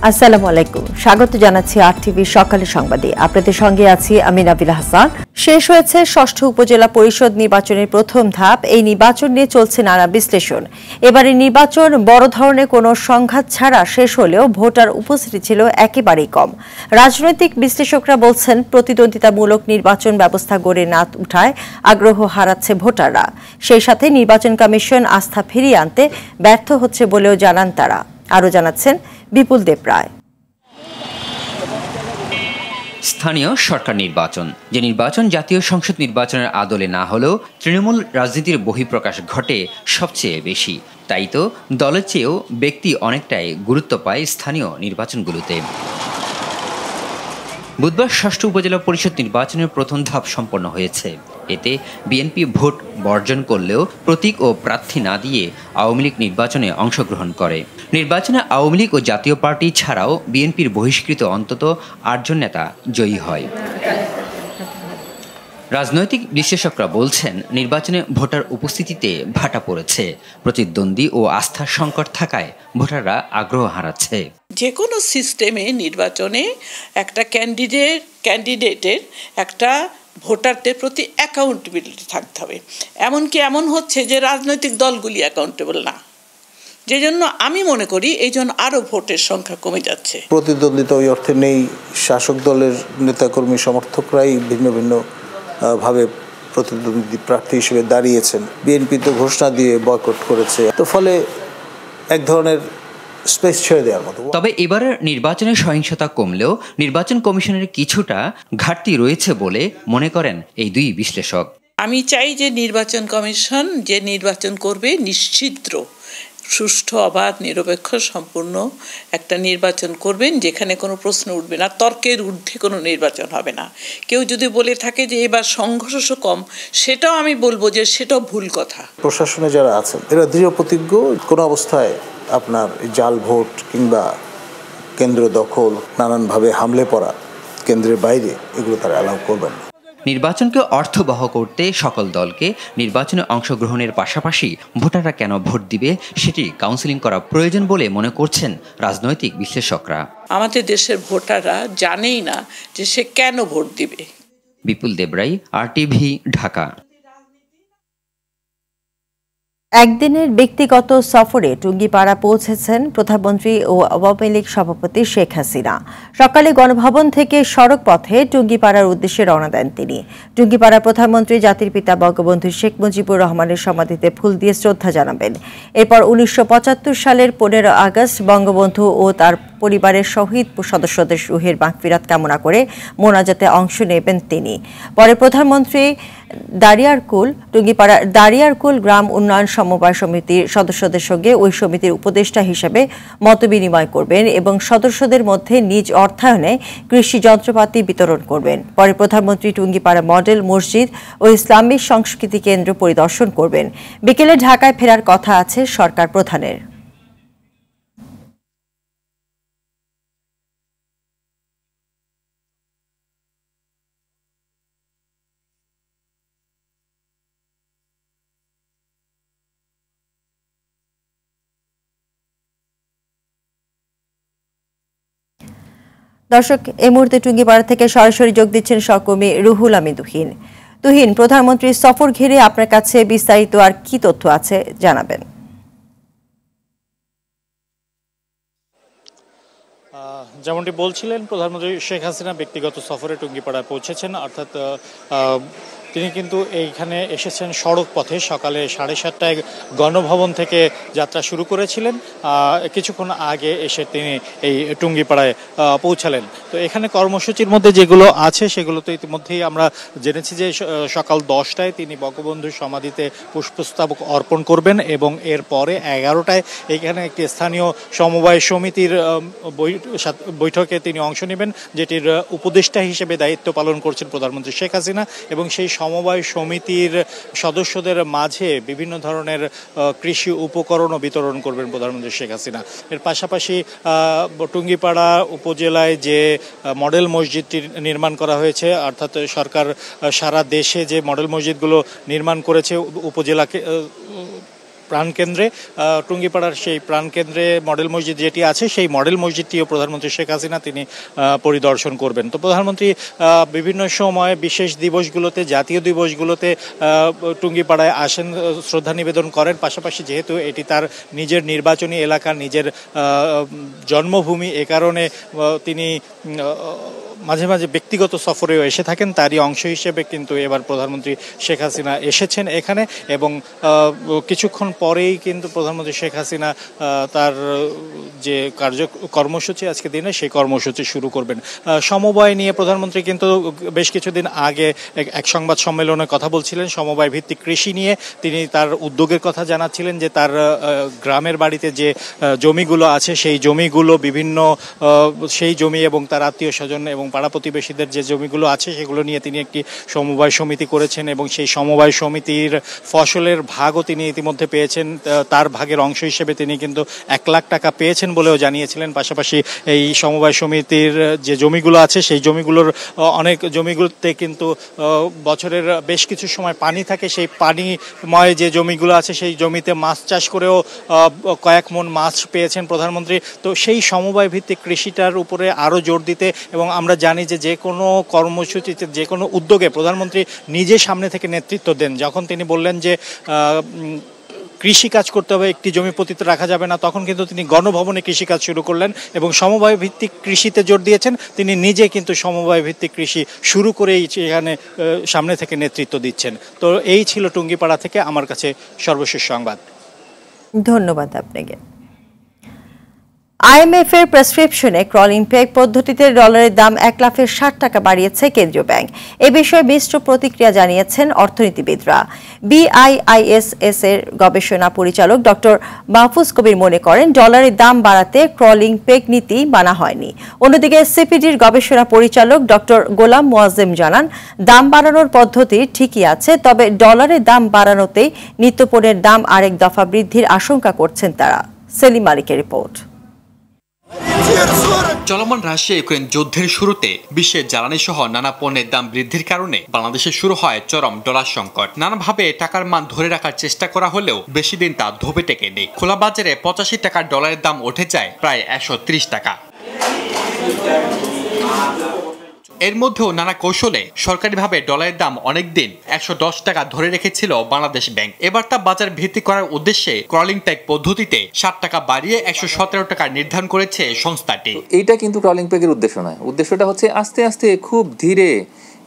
আসসালামু আলাইকুম, স্বাগত জানাচ্ছি আরটিভি সকালের সংবাদে। আপনাদের সঙ্গে আছি আমি নাবিলা হাসান। শেষ হয়েছে ষষ্ঠ উপজেলা পরিষদ নির্বাচনের প্রথম ধাপ। এই নির্বাচন নিয়ে চলছে নানা বিশ্লেষণ। এবারে নির্বাচন বড় ধরনের কোনো সংঘাত ছাড়া শেষ হলেও ভোটার উপস্থিতি ছিল একেবারেই কম। রাজনৈতিক বিশ্লেষকরা বলছেন, প্রতিদ্বন্দ্বিতামূলক নির্বাচন ব্যবস্থা গড়ে না উঠায় আগ্রহ হারাচ্ছে ভোটাররা। সেই সাথে নির্বাচন কমিশন আস্থা ফিরিয়ে আনতে ব্যর্থ হচ্ছে বলেও জানান তারা। আরও জানাচ্ছেন বিপুল দেব রায়। স্থানীয় সরকার নির্বাচন, যে নির্বাচন জাতীয় সংসদ নির্বাচনের আদলে না হলেও তৃণমূল রাজনীতির বহিঃপ্রকাশ ঘটে সবচেয়ে বেশি। তাই তো দলের চেয়েও ব্যক্তি অনেকটাই গুরুত্ব পায় স্থানীয় নির্বাচনগুলোতে। বুধবার ষষ্ঠ উপজেলা পরিষদ নির্বাচনের প্রথম ধাপ সম্পন্ন হয়েছে। এতে বিএনপি ভোট বর্জন করলেও প্রতীক ও প্রার্থী না দিয়ে আওয়ামী লীগ নির্বাচনে অংশগ্রহণ করে। নির্বাচনে আওয়ামী লীগ ও জাতীয় পার্টি ছাড়াও বিএনপির বহিষ্কৃত অন্তত ৮ জন নেতা জয়ী হয়। রাজনৈতিক বিশ্লেষকরা বলছেন, নির্বাচনে ভোটার উপস্থিতিতে ভাটা পড়েছে। প্রতিদ্বন্দ্বী ও আস্থার সংকট থাকায় ভোটাররা আগ্রহ হারাচ্ছে। যে কোনো সিস্টেমে নির্বাচনে একটা ক্যান্ডিডেটের একটা ভোটারদের প্রতি অ্যাকাউন্টেবিলিটি থাকতে হবে। এমনকি এমন হচ্ছে যে রাজনৈতিক দলগুলি অ্যাকাউন্টেবল না, যে জন্য আমি মনে করি এই জন্য আরও ভোটের সংখ্যা কমে যাচ্ছে। প্রতিদ্বন্দ্বিতা ওই অর্থে নেই। শাসক দলের নেতাকর্মী সমর্থকরাই ভিন্ন ভিন্ন ভাবে প্রতিদ্বন্দ্বী প্রার্থী হিসেবে দাঁড়িয়েছেন। বিএনপি তো ঘোষণা দিয়ে বয়কট করেছে, তো ফলে এক ধরনের স্পেস ছেড়ে দেওয়ার মতো। তবে এবারের নির্বাচনে সহিংসতা কমলেও নির্বাচন কমিশনের কিছুটা ঘাটতি রয়েছে বলে মনে করেন এই দুই বিশ্লেষক। আমি চাই যে নির্বাচন কমিশন যে নির্বাচন করবে নিশ্চিদ্র, সুষ্ঠু, অবাধ, নিরপেক্ষ, সম্পূর্ণ একটা নির্বাচন করবেন, যেখানে কোনো প্রশ্ন উঠবে না, তর্কের ঊর্ধ্বে কোনো নির্বাচন হবে না। কেউ যদি বলে থাকে যে এবার সংঘর্ষ কম, সেটাও আমি বলবো যে সেটাও ভুল কথা। প্রশাসনে যারা আছেন এরা দৃঢ় প্রতিজ্ঞ, কোনো অবস্থায় আপনার জাল ভোট কিংবা কেন্দ্র দখল, নানানভাবে হামলে পড়া কেন্দ্রের বাইরে, এগুলো তারা অ্যালাউ করবেন না। নির্বাচনকে অর্থবহ করতে সকল দলকে নির্বাচনে অংশগ্রহণের পাশাপাশি ভোটাররা কেন ভোট দিবে সেটি কাউন্সেলিং করা প্রয়োজন বলে মনে করছেন রাজনৈতিক বিশ্লেষকরা। আমাদের দেশের ভোটাররা জানেই না যে সে কেন ভোট দিবে। বিপুল দেব রায়, আরটিভি, ঢাকা। একদিনের ব্যক্তিগত সফরে টুঙ্গিপাড়া পৌঁছেছেন প্রধানমন্ত্রী ও আওয়ামী লীগ সভাপতি শেখ হাসিনা। সকালে গণভবন থেকে সড়ক পথে টুঙ্গিপাড়ার উদ্দেশ্যে রওনা দেন তিনি। টুঙ্গিপাড়ার প্রধানমন্ত্রী জাতির পিতা বঙ্গবন্ধু শেখ মুজিবুর রহমানের সমাধিতে ফুল দিয়ে শ্রদ্ধা জানাবেন। এরপর ১৯৭৫ সালের ১৫ আগস্ট বঙ্গবন্ধু ও তার পরিবারের শহীদ সদস্যদের রুহের মাগফিরাত কামনা করে মোনাজাতে অংশ নেবেন তিনি। পরে প্রধানমন্ত্রী টুঙ্গিপাড়া দারিয়ারকুল গ্রাম উন্নয়ন সমবায় সমিতির সদস্যদের সঙ্গে ওই সমিতির উপদেষ্টা হিসেবে মতবিনিময় করবেন এবং সদস্যদের মধ্যে নিজ অর্থায়নে কৃষি যন্ত্রপাতি বিতরণ করবেন। পরে প্রধানমন্ত্রী টুঙ্গিপাড়া মডেল মসজিদ ও ইসলামিক সংস্কৃতি কেন্দ্র পরিদর্শন করবেন। বিকেলে ঢাকায় ফেরার কথা আছে সরকার প্রধানের। দর্শক, এই মুহূর্তে টুঙ্গিপাড়া থেকে সরাসরি যোগ দিচ্ছেন সহকর্মী রুহুল আমিন তুহিন। তুহিন, প্রধানমন্ত্রীর সফর ঘিরে আপনার কাছে বিস্তারিত আর কি তথ্য আছে জানাবেন? যেমনটি বলছিলেন, প্রধানমন্ত্রী শেখ হাসিনা ব্যক্তিগত সফরে টুঙ্গিপাড়ায় পৌঁছেছেন। অর্থাৎ তিনি কিন্তু এইখানে এসেছেন সড়ক পথে। সকালে 7:30টায় গণভবন থেকে যাত্রা শুরু করেছিলেন। কিছুক্ষণ আগে এসে তিনি এই টুঙ্গিপাড়ায় পৌঁছালেন। তো এখানে কর্মসূচির মধ্যে যেগুলো আছে সেগুলো তো ইতিমধ্যেই আমরা জেনেছি যে সকাল 10টায় তিনি বঙ্গবন্ধুর সমাধিতে পুষ্পস্তবক অর্পণ করবেন এবং এরপরে 11টায় এখানে একটি স্থানীয় সমবায় সমিতির বৈঠকে তিনি অংশ নেবেন, যেটির উপদেষ্টা হিসেবে দায়িত্ব পালন করছেন প্রধানমন্ত্রী শেখ হাসিনা। এবং সেই সমবায় সমিতির সদস্যদের মাঝে বিভিন্ন ধরনের কৃষি উপকরণও বিতরণ করবেন প্রধানমন্ত্রী শেখ হাসিনা। এর পাশাপাশি টুঙ্গিপাড়া উপজেলায় যে মডেল মসজিদটি নির্মাণ করা হয়েছে, অর্থাৎ সরকার সারা দেশে যে মডেল মসজিদগুলো নির্মাণ করেছে উপজেলাকে প্রাণকেন্দ্রে, টুঙ্গিপাড়ার সেই প্রাণকেন্দ্রে মডেল মসজিদ যেটি আছে সেই মডেল মসজিদটিও প্রধানমন্ত্রী শেখ হাসিনা তিনি পরিদর্শন করবেন। তো প্রধানমন্ত্রী বিভিন্ন সময় বিশেষ দিবসগুলোতে, জাতীয় দিবসগুলোতে টুঙ্গিপাড়ায় আসেন, শ্রদ্ধা নিবেদন করেন। পাশাপাশি যেহেতু এটি তার নিজের নির্বাচনী এলাকা, নিজের জন্মভূমি, এ কারণে তিনি মাঝে মাঝে ব্যক্তিগত সফরেও এসে থাকেন। তারই অংশ হিসেবে কিন্তু এবার প্রধানমন্ত্রী শেখ হাসিনা এসেছেন এখানে, এবং কিছুক্ষণ পরেই কিন্তু প্রধানমন্ত্রী শেখ হাসিনা তার যে কর্মসূচি আজকে দিনে সেই কর্মসূচি শুরু করবেন। সমবায় নিয়ে প্রধানমন্ত্রী কিন্তু বেশ কিছুদিন আগে এক সংবাদ সম্মেলনে কথা বলছিলেন। সমবায় ভিত্তিক কৃষি নিয়ে তিনি তার উদ্যোগের কথা জানাচ্ছিলেন যে তার গ্রামের বাড়িতে যে জমিগুলো আছে সেই জমিগুলো বিভিন্ন সেই জমি এবং তার আত্মীয় স্বজন এবং পাড়া প্রতিবেশীদের যে জমিগুলো আছে সেগুলো নিয়ে তিনি একটি সমবায় সমিতি করেছেন, এবং সেই সমবায় সমিতির ফসলের ভাগও তিনি ইতিমধ্যে পেয়েছেন। তার ভাগের অংশ হিসেবে তিনি কিন্তু 1 লাখ টাকা পেয়েছেন বলেও জানিয়েছিলেন। পাশাপাশি এই সমবায় সমিতির যে জমিগুলো আছে সেই জমিগুলোর অনেক জমিগুলোতে কিন্তু বছরের বেশ কিছু সময় পানি থাকে। সেই পানিময় যে জমিগুলো আছে সেই জমিতে মাছ চাষ করেও কয়েক মণ মাছ পেয়েছেন প্রধানমন্ত্রী। তো সেই সমবায় ভিত্তিক কৃষিটার উপরে আরও জোর দিতে, এবং আমরা জানি যে কোনো কর্মসূচিতে, যে কোনো উদ্যোগে প্রধানমন্ত্রী নিজে সামনে থেকে নেতৃত্ব দেন। যখন তিনি বললেন যে কৃষিকাজ করতে হবে, একটি জমি পতিত রাখা যাবে না, তখন কিন্তু তিনি গণভবনে কৃষিকাজ শুরু করলেন এবং সমবায় ভিত্তিক কৃষিতে জোর দিয়েছেন। তিনি নিজে কিন্তু সমবায় ভিত্তিক কৃষি শুরু করেই এখানে সামনে থেকে নেতৃত্ব দিচ্ছেন। তো এই ছিল টুঙ্গিপাড়া থেকে আমার কাছে সর্বশেষ সংবাদ। ধন্যবাদ আপনাকে। আইএমএফ এর প্রেসক্রিপশনে ক্রলিং পেগ পদ্ধতিতে ডলারের দাম 1,60,000 টাকা বাড়িয়েছে কেন্দ্রীয় ব্যাংক। এ বিষয়ে মিশ্র প্রতিক্রিয়া জানিয়েছেন অর্থনীতিবিদরা। বিআইআইএসএস এর গবেষণা পরিচালক ডক্টর মাহফুজ কবির মনে করেন ডলারের দাম বাড়াতে ক্রলিং পেগ নীতি মানা হয়নি। অন্যদিকে সিপিডির গবেষণা পরিচালক ডক্টর গোলাম মোয়াজ্জেম জানান দাম বাড়ানোর পদ্ধতি ঠিকই আছে, তবে ডলারের দাম বাড়ানোতেই নিত্যপণ্যের দাম আরেক দফা বৃদ্ধির আশঙ্কা করছেন তারা। সেলিম মালিকের রিপোর্ট। চলমান রাশিয়া ইউক্রেন যুদ্ধের শুরুতে বিশ্বের জ্বালানি সহ নানা পণ্যের দাম বৃদ্ধির কারণে বাংলাদেশে শুরু হয় চরম ডলার সংকট। নানাভাবে টাকার মান ধরে রাখার চেষ্টা করা হলেও বেশি দিন তা ধোপে টেকেনি। খোলা বাজারে 85 টাকার ডলারের দাম উঠে যায় প্রায় 130 টাকা। এর মধ্যেও নানা কৌশলে সরকারিভাবে ডলারের দাম অনেকদিন 110 টাকা ধরে রেখেছিল বাংলাদেশ ব্যাংক। এবার তা বাজার ভিত্তি করার উদ্দেশ্যে ক্রলিং পেগ পদ্ধতিতে 60 টাকা বাড়িয়ে 117 টাকা নির্ধারণ করেছে সংস্থাটি। এইটা কিন্তু ক্রলিং পেগের উদ্দেশ্য নয়। উদ্দেশ্যটা হচ্ছে আস্তে আস্তে খুব ধীরে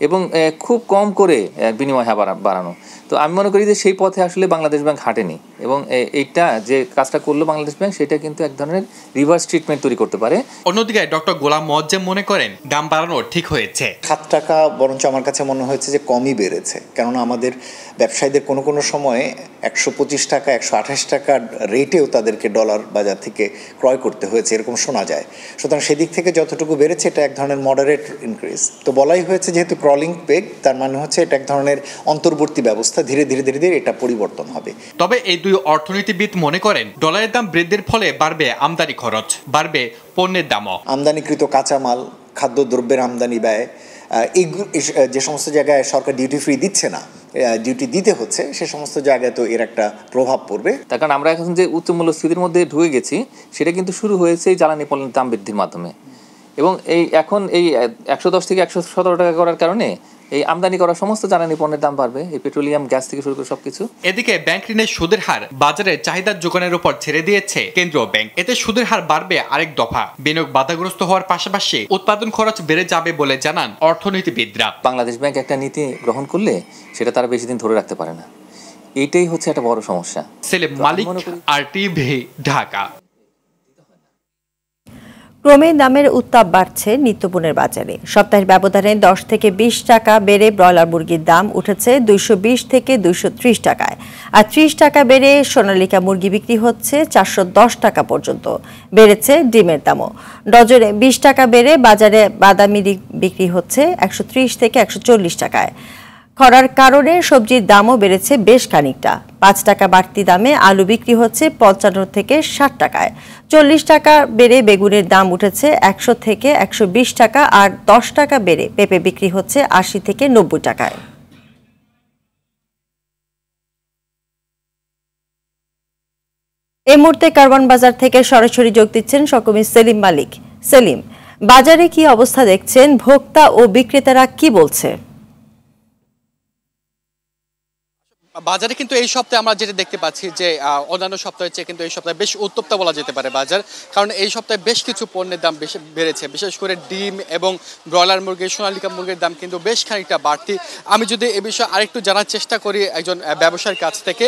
এবং খুব কম করে বিনিময় হার বাড়ানো। তো আমি মনে করি যে সেই পথে আসলে বাংলাদেশ ব্যাংক হাঁটেনি, এবং এইটা যে কাজটা করলো বাংলাদেশ ব্যাংক সেটা কিন্তু এক ধরনের রিভার্স ট্রিটমেন্ট তৈরি করতে পারে। অন্যদিকে ডক্টর গোলাম মোয়াজ্জেম মনে করেন দাম বাড়ানো ঠিক হয়েছে। 7 টাকা বরঞ্চ আমার কাছে মনে হয়েছে যে কমই বেড়েছে, কেননা আমাদের ব্যবসায়ীদের কোনো সময়ে 125 টাকা 128 টাকার রেটেও তাদেরকে ডলার বাজার থেকে ক্রয় করতে হয়েছে, এরকম শোনা যায়। সুতরাং সেদিক থেকে যতটুকু বেড়েছে এটা এক ধরনের মডারেট ইনক্রিজ। তো বলাই হয়েছে যেহেতু ক্রলিং পেগ, তার মানে হচ্ছে এটা এক ধরনের অন্তর্বর্তী ব্যবস্থা, ধীরে ধীরে ধীরে ধীরে এটা পরিবর্তন হবে। তবে এই দুই অর্থনীতিবিদ মনে করেন ডলারের দাম বৃদ্ধির ফলে বাড়বে আমদানি খরচ, বাড়বে পণ্যের দামও। আমদানিকৃত কাঁচামাল, খাদ্যদ্রব্যের আমদানি ব্যয়, এই যে সমস্ত জায়গায় সরকার ডিউটি ফ্রি দিচ্ছে না, ডিউটি দিতে হচ্ছে, সে সমস্ত জায়গায় তো এর একটা প্রভাব পড়বে। তার কারণ আমরা এখন যে উচ্চ মূল্যস্ফীতির মধ্যে ঢুকে গেছি সেটা কিন্তু শুরু হয়েছে এই জ্বালানি পণ্যের দাম বৃদ্ধির মাধ্যমে, এবং এখন এই 110 থেকে 117 টাকা করার কারণে এই আমদানি করা সমস্ত জ্বালানি পণ্যের দাম বাড়বে, এই পেট্রোলিয়াম, গ্যাস থেকে শুরু করে সবকিছু। এদিকে ব্যাংক ঋণের সুদের হার বাজারে চাহিদার যোগানের উপর ছেড়ে দিয়েছে কেন্দ্রীয় ব্যাংক। এতে সুদের হার বাড়বে আরেক দফা। বিনিয়োগ বাধাগ্রস্ত হওয়ার পাশাপাশি উৎপাদন খরচ বেড়ে যাবে বলে জানান অর্থনীতিবিদরা। বাংলাদেশ ব্যাংক একটা নীতি গ্রহণ করলে সেটা তারা বেশি দিন ধরে রাখতে পারে না, এইটাই হচ্ছে একটা বড় সমস্যা। সেলিম মালিক, RTV, ঢাকা। ক্রমে দামের উত্তাপ বাড়ছে নিত্যপণ্যের বাজারে। সপ্তাহের ব্যবধানে 10 থেকে 20 টাকা বেড়ে ব্রয়লার মুরগির দাম উঠেছে 220 থেকে 230 টাকায়, আর 30 টাকা বেড়ে সোনালিকা মুরগি বিক্রি হচ্ছে 410 টাকা পর্যন্ত। বেড়েছে ডিমের দামও। ডজনে 20 টাকা বেড়ে বাজারে বাদামি বিক্রি হচ্ছে 130 থেকে 140 টাকায়। খরার কারণে সবজির দামও বেড়েছে বেশ খানিকটা। 5 টাকা বাড়তি দামে আলু বিক্রি হচ্ছে 55 থেকে 60 টাকায়। 40 টাকা বেড়ে বেগুনের দাম উঠেছে 100 থেকে 120 টাকা, আর 10 টাকা বেড়ে পেঁপে বিক্রি হচ্ছে 80 থেকে 90 টাকায়। এই মুহূর্তে কারওয়ান বাজার থেকে সরাসরি যোগ দিচ্ছেন সহকর্মী সেলিম মালিক। সেলিম, বাজারে কি অবস্থা দেখছেন, ভোক্তা ও বিক্রেতারা কি বলছে? বাজারে কিন্তু এই সপ্তাহে আমরা যেটা দেখতে পাচ্ছি যে অন্যান্য সপ্তাহের চেয়ে কিন্তু এই সপ্তাহে বেশ উত্তপ্ত বলা যেতে পারে বাজার, কারণ এই সপ্তাহে বেশ কিছু পণ্যের দাম বেশি বেড়েছে। বিশেষ করে ডিম এবং ব্রয়লার মুরগি, সোনালিকা মুরগির দাম কিন্তু বেশ খানিকটা বাড়তি। আমি যদি এ বিষয়ে আরেকটু জানার চেষ্টা করি একজন ব্যবসায়ীর কাছ থেকে,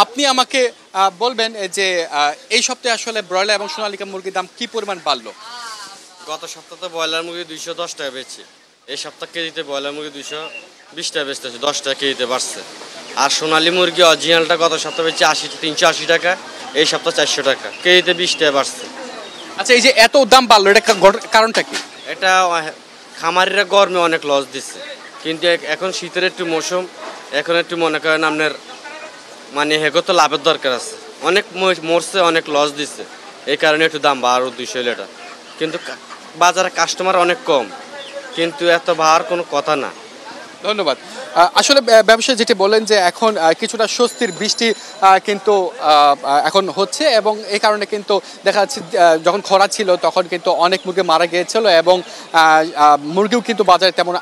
আপনি আমাকে বলবেন যে এই সপ্তাহে আসলে ব্রয়লার এবং সোনালিকা মুরগির দাম কি পরিমাণ বাড়লো? গত সপ্তাহে ব্রয়লার মুরগি 210 টাকা বেচছি, এই সপ্তাহ কেজিতে ব্রয়লার মুরগি 220 টাকা বেচতেছে, 10 টাকা কেজিতে বাড়ছে। আর সোনালী মুরগি অরিজিনালটা গত সপ্তাহে বেচছি 380 টাকা, এই সপ্তাহ 400 টাকা, কেজিতে 20 টাকা বাড়ছে। আচ্ছা, এই যে এত দাম বাড়লো এটা কারণটা কি? এটা খামারিরা গরমে অনেক লস দিচ্ছে, কিন্তু এখন শীতের একটু মৌসুম, এখন একটু মনে করেন আপনার মানে হেগো তো লাভের দরকার আছে, অনেক মরছে, অনেক লস দিচ্ছে, এই কারণে একটু দাম বাড়ার উদ্দেশ্য হলো এটা। কিন্তু বাজারে কাস্টমার অনেক কম, কিন্তু এত বাড়ার কোনো কথা না। ধন্যবাদ। আসলে ব্যবসায়ী যেটি বলেন যে এখন কিছুটা স্বস্তির বৃষ্টি কিন্তু এখন হচ্ছে, এবং এই কারণে কিন্তু দেখা যাচ্ছে যখন খরা ছিল তখন কিন্তু অনেক মুরগি মারা গিয়েছিল এবং মুরগিও কিন্তু বাজারে তেমন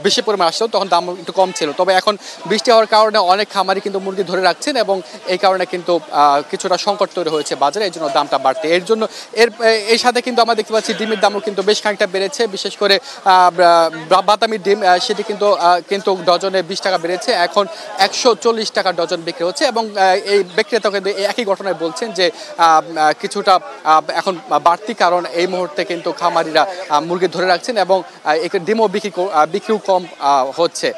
বেশি পরিমাণ আসছিল, তখন দাম একটু কম ছিল। তবে এখন বৃষ্টি হওয়ার কারণে অনেক খামারি কিন্তু মুরগি ধরে রাখছেন এবং এই কারণে কিন্তু কিছুটা সংকট তৈরি হয়েছে বাজারে, এই জন্য দামটা বাড়তে। এর সাথে কিন্তু আমরা দেখতে পাচ্ছি ডিমের দামও কিন্তু বেশ খানিকটা বেড়েছে। বিশেষ করে বাদামি ডিম সেটি কিন্তু ডজনে 20 টাকা বেড়েছে, এখন 140 টাকা ডজন বিক্রি হচ্ছে। এবং এই বিক্রেতা কিন্তু একই ঘটনায় বলছেন যে কিছুটা এখন বাড়তি, কারণ এই মুহূর্তে কিন্তু খামারিরা মুরগি ধরে রাখছেন এবং ডিমও বিক্রিও কম হচ্ছে।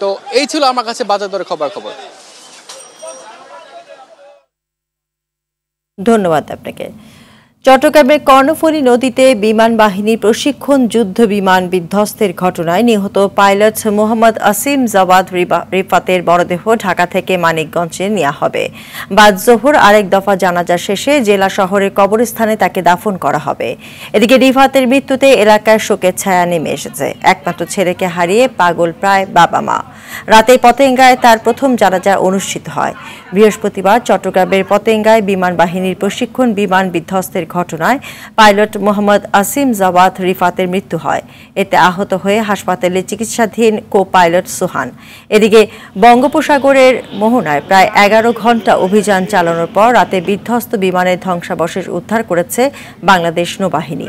তো এই ছিল আমার কাছে বাজার দরের খবর। ধন্যবাদ আপনাকে। চট্টগ্রামের কর্ণফুলী নদীতে বিমান বাহিনীর প্রশিক্ষণ যুদ্ধ বিমান বিধ্বস্তের ঘটনায় নিহত পাইলট মোহাম্মদ আসিম জাওয়াদ রিফাতের মরদেহ ঢাকা থেকে মানিকগঞ্জে নেওয়া হবে। বাদ জোহর আরেক দফা জানাজা শেষে জেলা শহরের কবরস্থানে তাকে দাফন করা হবে। এদিকে রিফাতের মৃত্যুতে এলাকায় শোকের ছায়া নেমে এসেছে। একমাত্র ছেলেকে হারিয়ে পাগল প্রায় বাবা মা। রাতে পতেঙ্গায় তার প্রথম জানাজা অনুষ্ঠিত হয়। বৃহস্পতিবার চট্টগ্রামের পতেঙ্গায় বিমান বাহিনীর প্রশিক্ষণ বিমান বিধ্বস্তের ঘটনায় পাইলট মোহাম্মদ আসিম জাওয়াদ রিফাতের মৃত্যু হয়। এতে আহত হয়ে হাসপাতালে চিকিৎসাধীন কো পাইলট সোহান। এদিকে বঙ্গোপসাগরের মোহনায় প্রায় 11 ঘণ্টা অভিযান চালানোর পর রাতে বিধ্বস্ত বিমানের ধ্বংসাবশেষ উদ্ধার করেছে বাংলাদেশ নৌবাহিনী।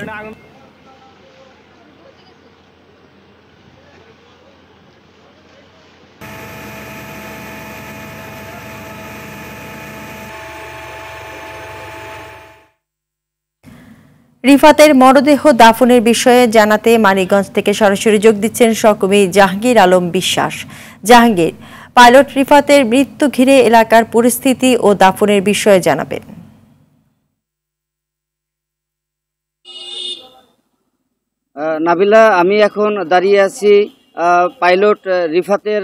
রিফাতের মরদেহ দাফনের বিষয়ে জানাতে মানিকগঞ্জ থেকে সরাসরি যোগ দিচ্ছেন সহকর্মী জাহাঙ্গীর আলম বিশ্বাস। জাহাঙ্গীর, পাইলট রিফাতের মৃত্যু ঘিরে এলাকার পরিস্থিতি ও দাফনের বিষয়ে জানাবেন। নাবিলা, আমি এখন দাঁড়িয়ে আছি পাইলট রিফাতের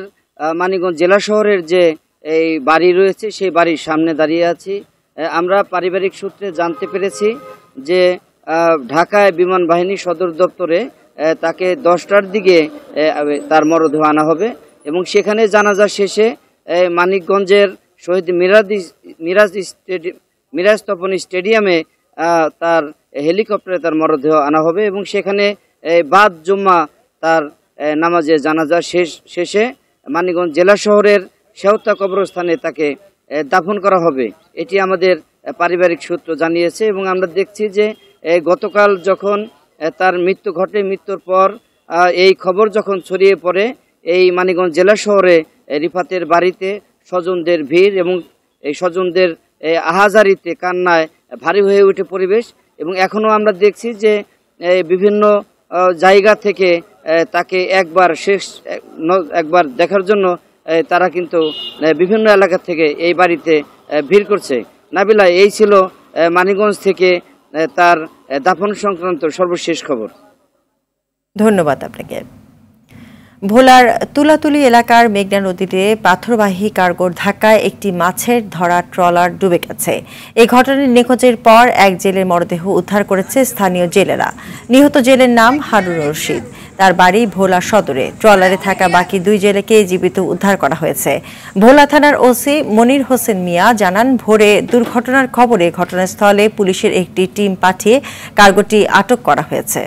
মানিকগঞ্জ জেলা শহরের যে এই বাড়ি রয়েছে সেই বাড়ির সামনে দাঁড়িয়ে আছি। আমরা পারিবারিক সূত্রে জানতে পেরেছি যে ঢাকায় বিমান বাহিনী সদর দপ্তরে তাকে 10টার দিকে তার মরদেহ আনা হবে এবং সেখানে জানাজা শেষে মানিকগঞ্জের শহীদ মিরাজ তপনী স্টেডিয়ামে তার হেলিকপ্টারে তার মরদেহ আনা হবে এবং সেখানে বাদ জুম্মা তার নামাজে জানাজা শেষে মানিকগঞ্জ জেলা শহরের শেওতা কবরস্থানে তাকে দাফন করা হবে। এটি আমাদের পারিবারিক সূত্র জানিয়েছে এবং আমরা দেখছি যে গতকাল যখন তার মৃত্যু ঘটে, মৃত্যুর পর এই খবর যখন ছড়িয়ে পড়ে এই মানিকগঞ্জ জেলা শহরে রিফাতের বাড়িতে স্বজনদের ভিড় এবং এই স্বজনদের আহাজারিতে কান্নায় ভারী হয়ে ওঠে পরিবেশ। এবং এখনও আমরা দেখছি যে বিভিন্ন জায়গা থেকে তাকে একবার দেখার জন্য তারা কিন্তু বিভিন্ন এলাকা থেকে এই বাড়িতে ভিড় করছে। নাবিলা, এই ছিল মানিকগঞ্জ থেকে তার দাফন সংক্রান্ত সর্বশেষ খবর। ধন্যবাদ আপনাকে। ভোলার তুলাতুলি এলাকার মেঘনা নদীতে পাথরবাহী কার্গোর ধাক্কায় একটি মাছের ধরা ট্রলার ডুবে গেছে। এই ঘটনায় নিখোঁজের পর এক জেলের মরদেহ উদ্ধার করেছে স্থানীয় জেলেরা। নিহত জেলের নাম হারুন রশিদ, তার বাড়ি ভোলা সদরে। ট্রলারে থাকা বাকি 2 জেলেকে জীবিত উদ্ধার করা হয়েছে। ভোলা থানার ওসি মনির হোসেন মিয়া জানান, ভোরে দুর্ঘটনার খবরে ঘটনাস্থলে পুলিশের একটি টিম পাঠিয়ে কার্গোটি আটক করা হয়েছে।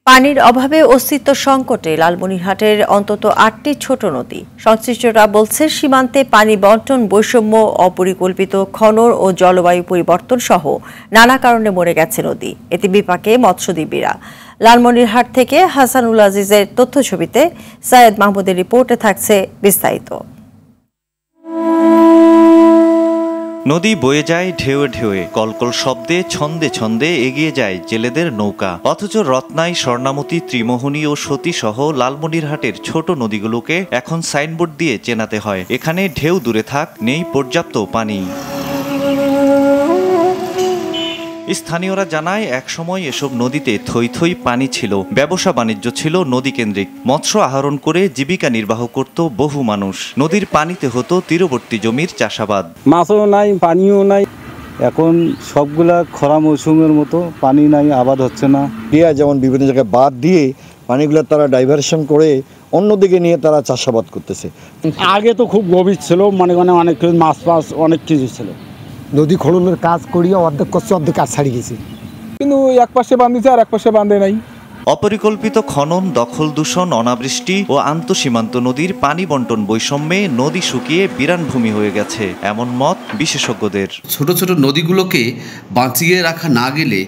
পানির অভাবে অস্তিত্ব সংকটে লালমনিরহাটের অন্তত 8টি ছোট নদী। সংশ্লিষ্টরা বলছে, সীমান্তে পানি বন্টন বৈষম্য, অপরিকল্পিত খনন ও জলবায়ু পরিবর্তন সহ নানা কারণে মরে গেছে নদী। এতে বিপাকে মৎস্যজীবীরা। লালমনিরহাট থেকে হাসানুল আজিজের তথ্যছবিতে সায়েদ মাহমুদের রিপোর্টে থাকছে বিস্তারিত। নদী বয়ে যায় ঢেউয়ে ঢেউয়ে, কলকল শব্দে ছন্দে ছন্দে এগিয়ে যায় জেলেদের নৌকা। অথচ রত্নাই, স্বর্ণামতী, ত্রিমোহনী ও সতী সহ লালমনিরহাটের ছোট নদীগুলোকে এখন সাইনবোর্ড দিয়ে চেনাতে হয়, এখানে ঢেউ দূরে থাক, নেই পর্যাপ্ত পানি। স্থানীয়রা জানায়, একসময় এসব নদীতে থই থই পানি ছিল, ব্যবসা বাণিজ্য ছিল নদী কেন্দ্রিক, মৎস্য আহরণ করে জীবিকা নির্বাহ করত বহু মানুষ। নদীর পানিতে হতো তীরবর্তী জমির চাষাবাদ। মাছও নাই, পানিও নাই, এখন সবগুলা খরা মৌসুমের মতো, পানি নাই, আবাদ হচ্ছে না। যেমন বিভিন্ন জায়গায় বাদ দিয়ে পানিগুলো তারা ডাইভারশন করে অন্যদিকে নিয়ে তারা চাষাবাদ করতেছে। আগে তো খুব গভীর ছিল, মনে মনে অনেক মাছ অনেক কিছু ছিল। নদী খননের কাজ করিয়া অর্ধেক করছে, অর্ধেক কাজ ছাড়ি গেছে, কিন্তু এক পাশে বাঁধিছে আর এক পাশে বাঁধে নাই। অপরিকল্পিত খনন, দখল দূষণ, অনাবৃষ্টি ও আন্তঃসীমান্ত নদীর পানি বন্টন বৈষম্যে নদী শুকিয়ে বিরানভূমি হয়ে গেছে, এমন মত বিশেষজ্ঞদের। ছোট ছোট নদীগুলোকে বাঁচিয়ে রাখা না গেলে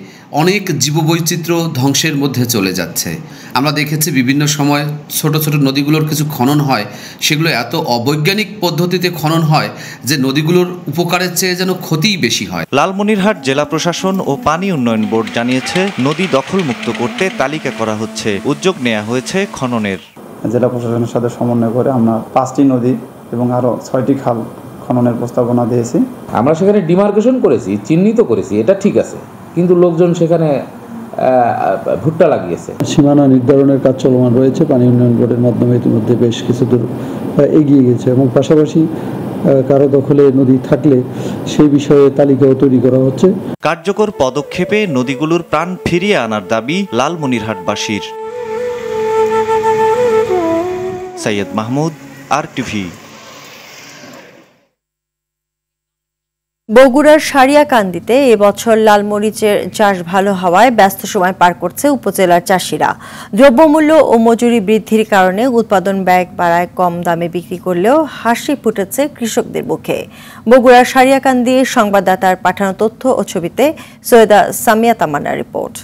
অনেক জীববৈচিত্র্য ধ্বংসের মধ্যে চলে যাচ্ছে। আমরা দেখেছি বিভিন্ন সময় ছোট ছোট নদীগুলোর কিছু খনন হয়, সেগুলো এত অবৈজ্ঞানিক পদ্ধতিতে খনন হয় যে নদীগুলোর উপকারের চেয়ে যেন ক্ষতিই বেশি হয়। লালমনিরহাট জেলা প্রশাসন ও পানি উন্নয়ন বোর্ড জানিয়েছে, নদী দখলমুক্ত করতে তালিকা করা হচ্ছে, উদ্যোগ নেওয়া হয়েছে খননের। জেলা প্রশাসনের সাথে সমন্বয় করে আমরা 5টি নদী এবং আরও 6টি খাল খননের প্রস্তাবনা দিয়েছি। আমরা সেখানে ডিমার্কেশন করেছি, চিহ্নিত করেছি, এটা ঠিক আছে, কিন্তু লোকজন সেখানে ভুট্টা লাগিয়েছে। সীমানা নির্ধারণের কাজ চলমান রয়েছে, পানি উন্নয়ন বোর্ডের মাধ্যমে ইতিমধ্যে বেশ কিছু দূর এগিয়ে গেছে এবং পাশাপাশি কারো দখলে নদী থাকলে সেই বিষয়ে তালিকাও তৈরি করা হচ্ছে। কার্যকর পদক্ষেপে নদীগুলোর প্রাণ ফিরিয়ে আনার দাবি লালমনিরহাটবাসীর। সাইয়েদ মাহমুদ, RTV। বগুড়ার সারিয়াকান্দিতে এবছর লালমরিচের চাষ ভালো হওয়ায় ব্যস্ত সময় পার করছে উপজেলার চাষিরা। দ্রব্যমূল্য ও মজুরি বৃদ্ধির কারণে উৎপাদন ব্যয় বাড়ায় কম দামে বিক্রি করলেও হাসি ফুটেছে কৃষকদের মুখে। বগুড়ার সারিয়াকান্দি সংবাদদাতার পাঠানো তথ্য ও ছবিতে সৈয়দা সামিয়া তামান্নার রিপোর্ট।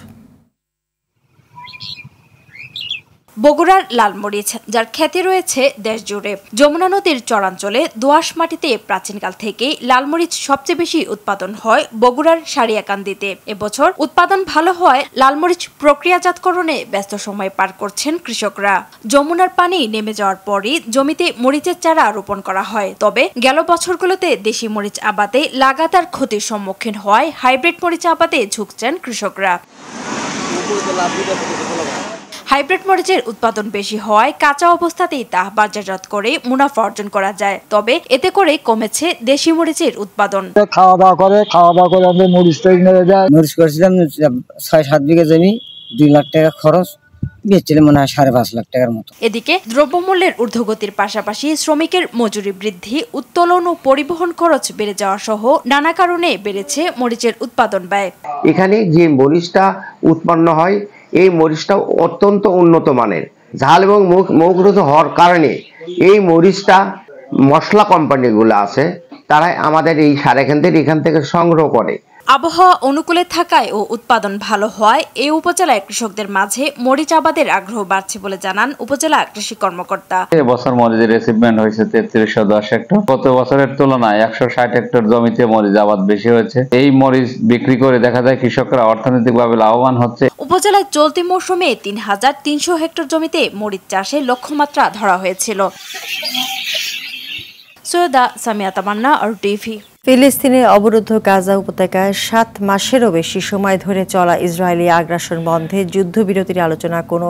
বগুড়ার লালমরিচ, যার খ্যাতি রয়েছে দেশ জুড়ে। যমুনা নদীর চরাঞ্চলে দোআঁশ মাটিতে প্রাচীনকাল থেকেই লালমরিচ সবচেয়ে বেশি উৎপাদন হয় বগুড়ার সারিয়াকান্দিতে। এবছর উৎপাদন ভালো হওয়ায় লালমরিচ প্রক্রিয়াজাতকরণে ব্যস্ত সময় পার করছেন কৃষকরা। যমুনার পানি নেমে যাওয়ার পরই জমিতে মরিচের চারা রোপণ করা হয়। তবে গেল বছরগুলোতে দেশি মরিচ আবাদে লাগাতার ক্ষতির সম্মুখীন হওয়ায় হাইব্রিড মরিচ আবাদে ঝুঁকছেন কৃষকরা। হাইব্রিড মরিচের উৎপাদন বেশি হওয়ায় কাঁচা অবস্থাতেই তা বাজারজাত করে মুনাফা অর্জন করা যায়। তবে এতে করে কমেছে দেশি মরিচের উৎপাদন। খাওয়া দাওয়া করে আমরা মরিচটা নিয়ে যায়। মরিচ করেছিলাম 6-7 বিঘা জমি, 2 লাখ টাকা খরচ, বেচলে মনে হয় 5.5 লাখ টাকার মতো। এদিকে দ্রব্যমূল্যের ঊর্ধ্বগতির পাশাপাশি শ্রমিকের মজুরি বৃদ্ধি, উত্তোলন ও পরিবহন খরচ বেড়ে যাওয়া সহ নানা কারণে বেড়েছে মরিচের উৎপাদন ব্যয়। এখানে যে মরিচটা উৎপন্ন হয় এই মরিচটা অত্যন্ত উন্নত মানের, ঝাল এবং মুখরোচ হওয়ার কারণে এই মরিচটা মশলা কোম্পানিগুলো আছে তারা আমাদের এই সারিয়াকান্দির এখান থেকে সংগ্রহ করে। আবহাওয়া অনুকূলে থাকায় ও উৎপাদন ভালো হওয়ায় এই উপজেলায় কৃষকদের মাঝে মরিচ আবাদের আগ্রহ বাড়ছে বলে জানান উপজেলা কৃষি কর্মকর্তা। এবছর মরিচের রিসিভমেন্ট হয়েছে 3310 হেক্টর। গত বছরের তুলনায় 160 হেক্টর জমিতে মরিচ আবাদ বেশি হয়েছে। এই মরিচ বিক্রি করে দেখা যায় কৃষকরা অর্থনৈতিকভাবে লাভবান হচ্ছে। উপজেলায় চলতি মৌসুমে 3300 হেক্টর জমিতে মরিচ চাষে লক্ষ্যমাত্রা ধরা হয়েছিল। সৈয়দা সামিয়া তামান্না, RTV। ফিলিস্তিনের অবরুদ্ধ গাজা উপত্যকায় 7 মাসেরও বেশি সময় ধরে চলা ইসরায়েলি আগ্রাসন বন্ধে যুদ্ধবিরতির আলোচনা কোনো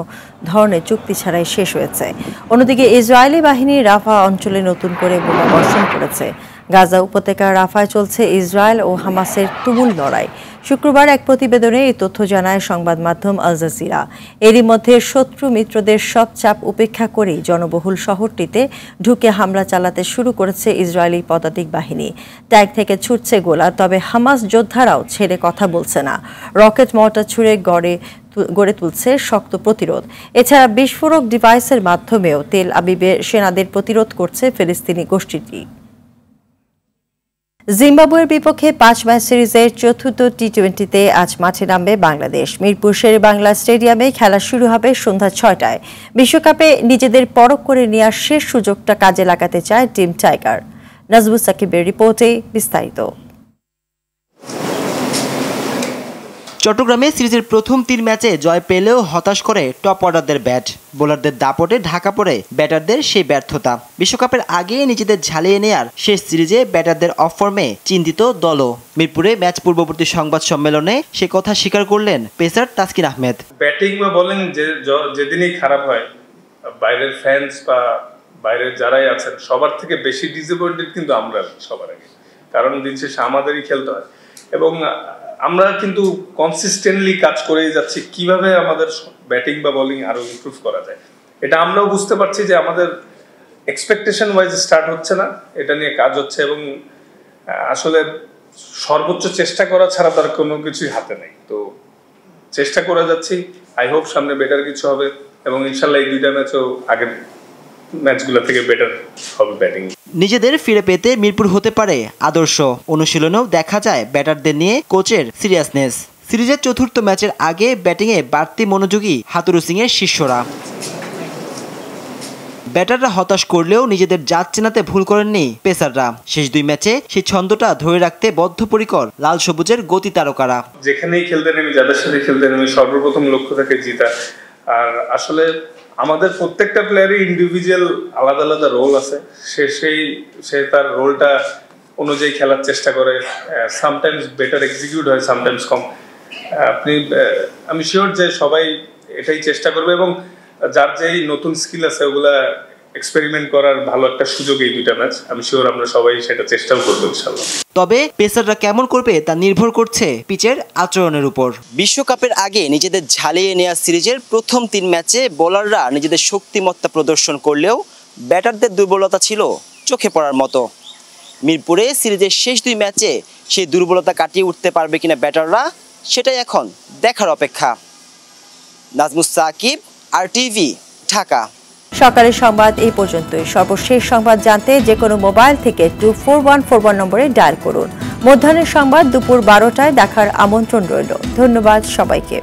ধরনের চুক্তি ছাড়াই শেষ হয়েছে। অন্যদিকে ইসরায়েলি বাহিনী রাফা অঞ্চলে নতুন করে বোমা বর্ষণ করেছে। গাজা উপত্যকার রাফায় চলছে ইসরায়েল ও হামাসের তুমুল লড়াই। শুক্রবার এক প্রতিবেদনে এই তথ্য জানায় সংবাদ মাধ্যম আল জাজিরা। এরই মধ্যে শত্রু মিত্রদের সব চাপ উপেক্ষা করেই জনবহুল শহরটিতে ঢুকে হামলা চালাতে শুরু করেছে ইসরায়েলি পদাতিক বাহিনী। ট্যাঙ্ক থেকে ছুটছে গোলা, তবে হামাস যোদ্ধারাও ছেড়ে কথা বলছে না। রকেট মর্টার ছুড়ে গড়ে তুলছে শক্ত প্রতিরোধ। এছাড়া বিস্ফোরক ডিভাইসের মাধ্যমেও তেল আবিবের সেনাদের প্রতিরোধ করছে ফিলিস্তিনি গোষ্ঠীটি। জিম্বাবুয়ের বিপক্ষে 5 ম্যাচ সিরিজের চতুর্থ টি20তে আজ মাঠে নামবে বাংলাদেশ। মিরপুর শেরেবাংলা স্টেডিয়ামে খেলা শুরু হবে সন্ধ্যা 6টায়। বিশ্বকাপে নিজেদের পরখ করে নেওয়ার শেষ সুযোগটা কাজে লাগাতে চায় টিম টাইগার। নাজবুল সাকিবের রিপোর্টে বিস্তারিত। চট্টগ্রামে সিরিজের প্রথম 3 ম্যাচে জয় পেলেও হতাশ করে টপ অর্ডারদের ব্যাট। বোলারদের দাপটে ঢাকা পড়ে ব্যাটারদের সেই ব্যর্থতা। বিশ্বকাপের আগে নিজেদের ঝালিয়ে নেয়ার শেষ সিরিজে ব্যাটারদের অফ ফর্মে চিন্তিত দলও। মিরপুরে ম্যাচ পূর্ববর্তী সংবাদ সম্মেলনে সে কথা স্বীকার করলেন পেসার তাসকিন আহমেদ। ব্যাটিং বা বোলিং যেদিনই খারাপ হয়, বাইরের ফ্যান্স বা বাইরের যারাই আছেন সবার থেকে বেশি ডিসঅ্যাপয়েন্টেড কিন্তু আমরা সবার আগে, কারণ দিন শেষে আমাদেরই খেলতে হয় এবং আমরা কিন্তু কনসিস্টেন্টলি কাজ করেই যাচ্ছি কিভাবে আমাদের ব্যাটিং বা বোলিং আরো ইমপ্রুভ করা যায়। এটা আমরাও বুঝতে পারছি যে আমাদের এক্সপেকটেশন ওয়াইজ স্টার্ট হচ্ছে না, এটা নিয়ে কাজ হচ্ছে এবং আসলে সর্বোচ্চ চেষ্টা করা ছাড়া তার কোনো কিছুই হাতে নেই। তো চেষ্টা করে যাচ্ছি, আই হোপ সামনে বেটার কিছু হবে এবং ইনশাল্লাহ এই 2টা ম্যাচও আগের ম্যাচগুলো থেকে বেটার হবে ব্যাটিং। নিজেদের ফিরে পেতে মিরপুর হতে পারে আদর্শ। অনুশীলনেও দেখা যায় ব্যাটারদের নিয়ে কোচের সিরিয়াসনেস। সিরিজের চতুর্থ ম্যাচের আগে ব্যাটিংয়ে বাড়তি মনোযোগী হাতুরু সিং এর শিষ্যরা। ব্যাটাররা হতাশ করলেও নিজেদের জাত চেনাতে ভুল করেননি পেসাররা। শেষ 2 ম্যাচে সেই ছন্দটা ধরে রাখতে বদ্ধপরিকর লাল সবুজের গতি তারকারা। যেখানেই খেলতে নেমে, যাদের সাথে খেলতে নেমে সর্বপ্রথম লক্ষ্য থাকে জিতা। আর আসলে আমাদের প্রত্যেকটা প্লেয়ারই ইন্ডিভিজুয়াল আলাদা আলাদা রোল আছে, সে তার রোলটা অনুযায়ী খেলার চেষ্টা করে। সামটাইমস বেটার এক্সিকিউট হয়, সামটাইমস কম। আমি শিওর যে সবাই এটাই চেষ্টা করবে এবং যার যেই নতুন স্কিল আছে ওগুলা এক্সপেরিমেন্ট করার ভালো একটা সুযোগ এই 2টা ম্যাচ। আমি শিওর আমরা সবাই সেটা চেষ্টাও করবো ইনশাআল্লাহ। তবে পেসাররা কেমন করবে তা নির্ভর করছে পিচের আচরণের উপর। বিশ্বকাপের আগে নিজেদের ঝালিয়ে নেওয়া সিরিজের প্রথম 3 ম্যাচে বোলাররা নিজেদের শক্তিমত্তা প্রদর্শন করলেও ব্যাটারদের দুর্বলতা ছিল চোখে পড়ার মতো। মিরপুরে সিরিজের শেষ 2 ম্যাচে সেই দুর্বলতা কাটিয়ে উঠতে পারবে কিনা ব্যাটাররা, সেটাই এখন দেখার অপেক্ষা। নাজমুস সাকিব, RTV, ঢাকা। সকালের সংবাদ এই পর্যন্তই। সর্বশেষ সংবাদ জানতে যে কোনো মোবাইল থেকে 24141 নম্বরে ডায়াল করুন। মধ্যাহ্নের সংবাদ দুপুর 12টায় দেখার আমন্ত্রণ রইল। ধন্যবাদ সবাইকে।